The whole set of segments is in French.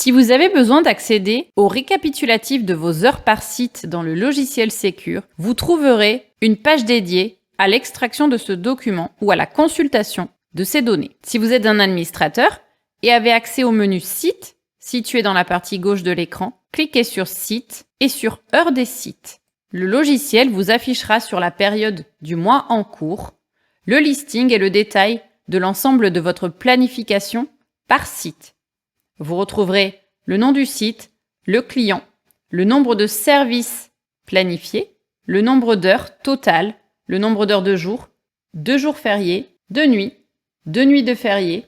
Si vous avez besoin d'accéder au récapitulatif de vos heures par site dans le logiciel Secure, vous trouverez une page dédiée à l'extraction de ce document ou à la consultation de ces données. Si vous êtes un administrateur et avez accès au menu Site, situé dans la partie gauche de l'écran, cliquez sur Site et sur Heure des sites. Le logiciel vous affichera sur la période du mois en cours le listing et le détail de l'ensemble de votre planification par site. Vous retrouverez le nom du site, le client, le nombre de services planifiés, le nombre d'heures totales, le nombre d'heures de jour, de jours fériés, de nuits de fériés,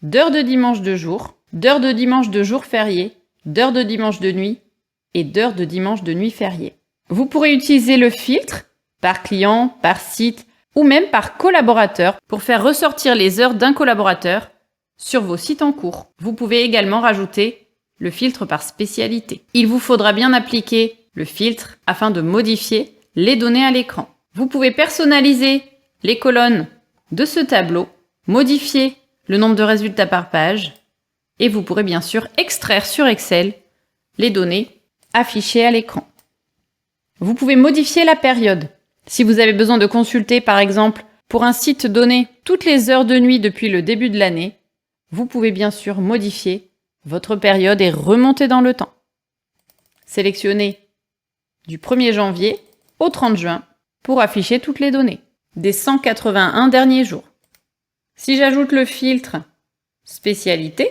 d'heures de dimanche de jour, d'heures de dimanche de jour férié, d'heures de dimanche de nuit et d'heures de dimanche de nuit férié. Vous pourrez utiliser le filtre par client, par site ou même par collaborateur pour faire ressortir les heures d'un collaborateur sur vos sites en cours. Vous pouvez également rajouter le filtre par spécialité. Il vous faudra bien appliquer le filtre afin de modifier les données à l'écran. Vous pouvez personnaliser les colonnes de ce tableau, modifier le nombre de résultats par page et vous pourrez bien sûr extraire sur Excel les données affichées à l'écran. Vous pouvez modifier la période. Si vous avez besoin de consulter par exemple pour un site donné toutes les heures de nuit depuis le début de l'année, vous pouvez bien sûr modifier votre période et remonter dans le temps. Sélectionnez du 1er janvier au 30 juin pour afficher toutes les données des 181 derniers jours. Si j'ajoute le filtre spécialité,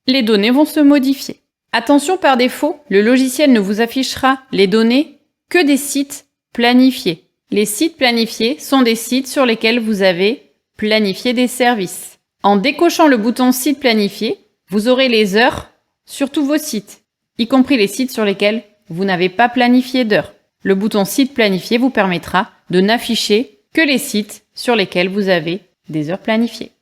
les données vont se modifier. Attention, par défaut, le logiciel ne vous affichera les données que des sites planifiés. Les sites planifiés sont des sites sur lesquels vous avez planifié des services. En décochant le bouton site planifié, vous aurez les heures sur tous vos sites, y compris les sites sur lesquels vous n'avez pas planifié d'heures. Le bouton site planifié vous permettra de n'afficher que les sites sur lesquels vous avez des heures planifiées.